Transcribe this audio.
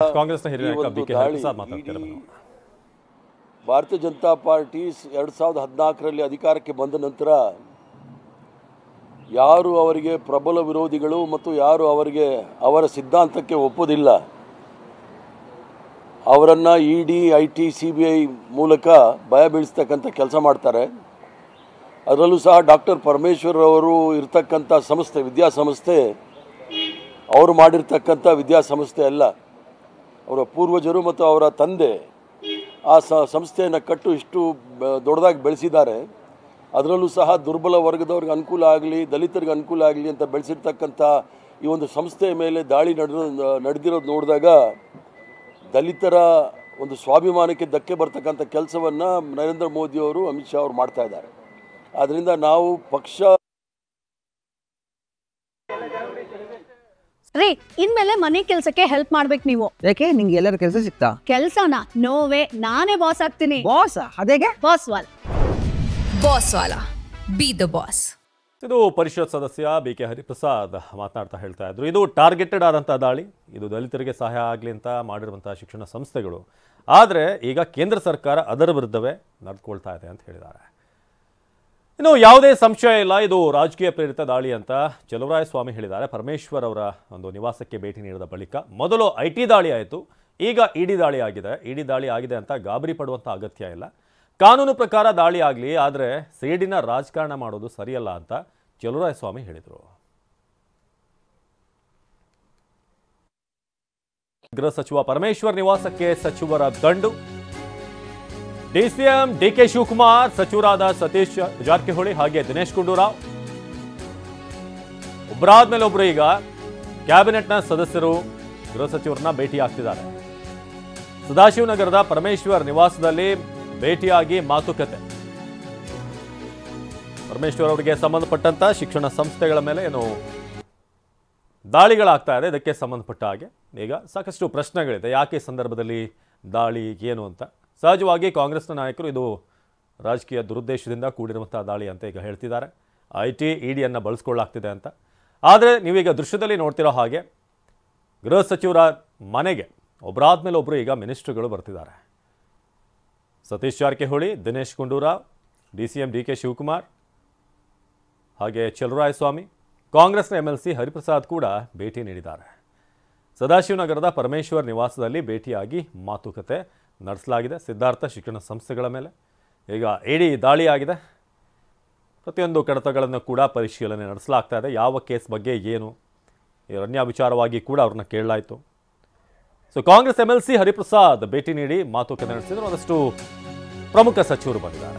ಕಾಂಗ್ರೆಸ್ನ ಹಿರಿಯ ನಾಯಕ ಬಿ ಕೆ ಹರಿಪ್ರಸಾದ್ ಮಾತಾಡ್ತಾರೆ. ಭಾರತೀಯ ಜನತಾ ಪಾರ್ಟಿ 2014ರಲ್ಲಿ ಅಧಿಕಾರಕ್ಕೆ ಬಂದ ನಂತರ ಯಾರು ಅವರಿಗೆ ಪ್ರಬಲ ವಿರೋಧಿಗಳು ಮತ್ತು ಯಾರು ಅವರ ಸಿದ್ಧಾಂತಕ್ಕೆ ಒಪ್ಪೋದಿಲ್ಲ ಅವರನ್ನು ಇಡಿ ಐಟಿ ಸಿಬಿಐ ಮೂಲಕ ಭಯ ಬೀಳಿಸ್ತಕ್ಕಂಥ ಕೆಲಸ ಮಾಡ್ತಾರೆ. ಅದರಲ್ಲೂ ಸಹ ಡಾಕ್ಟರ್ ಪರಮೇಶ್ವರ್ ಅವರು ಇರತಕ್ಕಂಥ ಸಂಸ್ಥೆ ವಿದ್ಯಾಸಂಸ್ಥೆ ಅವರು ಮಾಡಿರ್ತಕ್ಕಂಥ ವಿದ್ಯಾಸಂಸ್ಥೆ ಅಲ್ಲ, ಅವರ ಪೂರ್ವಜರು ಮತ್ತು ಅವರ ತಂದೆ ಆ ಸಂಸ್ಥೆಯನ್ನು ಕಟ್ಟು ಇಷ್ಟು ದೊಡ್ಡದಾಗಿ ಬೆಳೆಸಿದ್ದಾರೆ. ಅದರಲ್ಲೂ ಸಹ ದುರ್ಬಲ ವರ್ಗದವ್ರಿಗೆ ಅನುಕೂಲ ಆಗಲಿ, ದಲಿತರಿಗೆ ಅನುಕೂಲ ಆಗಲಿ ಅಂತ ಬೆಳೆಸಿರ್ತಕ್ಕಂಥ ಈ ಒಂದು ಸಂಸ್ಥೆಯ ಮೇಲೆ ದಾಳಿ ನಡೆದಿರೋದು ನೋಡಿದಾಗ ದಲಿತರ ಒಂದು ಸ್ವಾಭಿಮಾನಕ್ಕೆ ಧಕ್ಕೆ ಬರ್ತಕ್ಕಂಥ ಕೆಲಸವನ್ನು ನರೇಂದ್ರ ಮೋದಿಯವರು ಅಮಿತ್ ಶಾ ಅವರು ಮಾಡ್ತಾ ಇದ್ದಾರೆ. ಆದ್ದರಿಂದ ನಾವು ಪಕ್ಷ ರೀ ಇನ್ಮೇಲೆ ಮನೆ ಕೆಲಸಕ್ಕೆ ಹೆಲ್ಪ್ ಮಾಡ್ಬೇಕು ನೀವು. ಯಾಕೆ ನಿಂಗೆ ಎಲ್ಲರ ಕೆಲಸ ಸಿಗ್ತಾ? ಕೆಲಸನ ನೋವೇ ನಾನೇ ಬಾಸ್ ಆಗ್ತೀನಿ. ಬಾಸ್ ಅದೇಗೆ? Boss will be the boss. ಇದು ಪರಿಷತ್ ಸದಸ್ಯ ಬಿ ಕೆ ಹರಿಪ್ರಸಾದ್ ಮಾತನಾಡ್ತಾ ಹೇಳ್ತಾ ಇದ್ರು. ಇದು ಟಾರ್ಗೆಟೆಡ್ ಆದಂಥ ದಾಳಿ, ಇದು ದಲಿತರಿಗೆ ಸಹಾಯ ಆಗಲಿ ಅಂತ ಮಾಡಿರುವಂಥ ಶಿಕ್ಷಣ ಸಂಸ್ಥೆಗಳು. ಆದರೆ ಈಗ ಕೇಂದ್ರ ಸರ್ಕಾರ ಅದರ ವಿರುದ್ಧವೇ ನಡೆದುಕೊಳ್ತಾ ಇದೆ ಅಂತ ಹೇಳಿದ್ದಾರೆ. ಇನ್ನು ಯಾವುದೇ ಸಂಶಯ ಇಲ್ಲ, ಇದು ರಾಜಕೀಯ ಪ್ರೇರಿತ ದಾಳಿ ಅಂತ ಚಲುವರಾಯಸ್ವಾಮಿ ಹೇಳಿದ್ದಾರೆ. ಪರಮೇಶ್ವರ್ ಅವರ ಒಂದು ನಿವಾಸಕ್ಕೆ ಭೇಟಿ ನೀಡಿದ ಬಳಿಕ ಮೊದಲು ಐಟಿ ದಾಳಿ ಆಯಿತು, ಈಗ ಇಡಿ ದಾಳಿ ಆಗಿದೆ. ಇಡಿ ದಾಳಿ ಆಗಿದೆ ಅಂತ ಗಾಬರಿ ಪಡುವಂಥ ಅಗತ್ಯ ಇಲ್ಲ. ಕಾನೂನು ಪ್ರಕಾರ ದಾಳಿ ಆಗಲಿ, ಆದರೆ ಸೇಡಿನ ರಾಜಕಾರಣ ಮಾಡೋದು ಸರಿಯಲ್ಲ ಅಂತ ಚಲುವರಾಯಸ್ವಾಮಿ ಹೇಳಿದರು. ಗೃಹ ಸಚಿವ ಪರಮೇಶ್ವರ್ ನಿವಾಸಕ್ಕೆ ಸಚಿವರ ದಂಡು. ಡಿಸಿಎಂ ಡಿಕೆ ಶಿವಕುಮಾರ್, ಸಚಿವರಾದ ಸತೀಶ್ ಜಾರಕಿಹೊಳಿ ಹಾಗೆ ದಿನೇಶ್ ಗುಂಡೂರಾವ್ ಒಬ್ಬರಾದ್ಮೇಲೆ ಒಬ್ಬರು ಈಗ ಕ್ಯಾಬಿನೆಟ್ನ ಸದಸ್ಯರು ಗೃಹ ಸಚಿವರನ್ನ ಭೇಟಿಯಾಗ್ತಿದ್ದಾರೆ. ಸದಾಶಿವನಗರದ ಪರಮೇಶ್ವರ್ ನಿವಾಸದಲ್ಲಿ ಭೇಟಿಯಾಗಿ ಮಾತುಕತೆ. ಪರಮೇಶ್ವರ್ ಅವರಿಗೆ ಸಂಬಂಧಪಟ್ಟಂತ ಶಿಕ್ಷಣ ಸಂಸ್ಥೆಗಳ ಮೇಲೆ ಏನು ದಾಳಿಗಳಾಗ್ತಾ ಇದೆ, ಇದಕ್ಕೆ ಸಂಬಂಧಪಟ್ಟ ಹಾಗೆ ಈಗ ಸಾಕಷ್ಟು ಪ್ರಶ್ನೆಗಳಿದೆ. ಯಾಕೆ ಸಂದರ್ಭದಲ್ಲಿ ದಾಳಿ ಏನು ಅಂತ. ಸಹಜವಾಗಿ ಕಾಂಗ್ರೆಸ್ನ ನಾಯಕರು ಇದು ರಾಜಕೀಯ ದುರುದ್ದೇಶದಿಂದ ಕೂಡಿರುವಂಥ ದಾಳಿ ಅಂತ ಈಗ ಹೇಳ್ತಿದ್ದಾರೆ. ಐಟಿ ಇಡಿಯನ್ನು ಬಳಸ್ಕೊಳ್ಳಾಗ್ತಿದೆ ಅಂತ. ಆದರೆ ನೀವೀಗ ದೃಶ್ಯದಲ್ಲಿ ನೋಡ್ತಿರೋ ಹಾಗೆ ಗೃಹ ಸಚಿವರ ಮನೆಗೆ ಒಬ್ಬರಾದ್ಮೇಲೆ ಒಬ್ಬರು ಈಗ ಮಿನಿಸ್ಟ್ರುಗಳು ಬರ್ತಿದ್ದಾರೆ. ಸತೀಶ್ ಜಾರಕಿಹೊಳಿ, ದಿನೇಶ್ ಗುಂಡೂರಾವ್, ಡಿಸಿಎಂ ಡಿಕೆ ಶಿವಕುಮಾರ್ ಹಾಗೆ ಚಲುವರಾಯಸ್ವಾಮಿ, ಕಾಂಗ್ರೆಸ್ನ ಎಂಎಲ್ಸಿ ಹರಿಪ್ರಸಾದ್ ಕೂಡ ಭೇಟಿ ನೀಡಿದ್ದಾರೆ. ಸದಾಶಿವನಗರದ ಪರಮೇಶ್ವರ್ ನಿವಾಸದಲ್ಲಿ ಭೇಟಿಯಾಗಿ ಮಾತುಕತೆ ನಡೆಸಲಾಗಿದೆ. ಸಿದ್ಧಾರ್ಥ ಶಿಕ್ಷಣ ಸಂಸ್ಥೆಗಳ ಮೇಲೆ ಈಗ ಇಡಿ ದಾಳಿ ಆಗಿದೆ. ಪ್ರತಿಯೊಂದು ಕಡತಗಳನ್ನು ಕೂಡ ಪರಿಶೀಲನೆ ನಡೆಸಲಾಗ್ತಾ ಇದೆ. ಯಾವ ಕೇಸ್ ಬಗ್ಗೆ ಏನು ಈ ರಣ್ಯ ವಿಚಾರವಾಗಿ ಕೂಡ ಅವ್ರನ್ನ ಕೇಳಲಾಯಿತು. ಸೊ ಕಾಂಗ್ರೆಸ್ ಎಂಎಲ್ಸಿ ಹರಿಪ್ರಸಾದ್ ಭೇಟಿ ನೀಡಿ ಮಾತುಕತೆ ನಡೆಸಿದ್ರು. ಒಂದಷ್ಟು ಪ್ರಮುಖ ಸಚಿವರು ಬಂದಿದ್ದಾರೆ.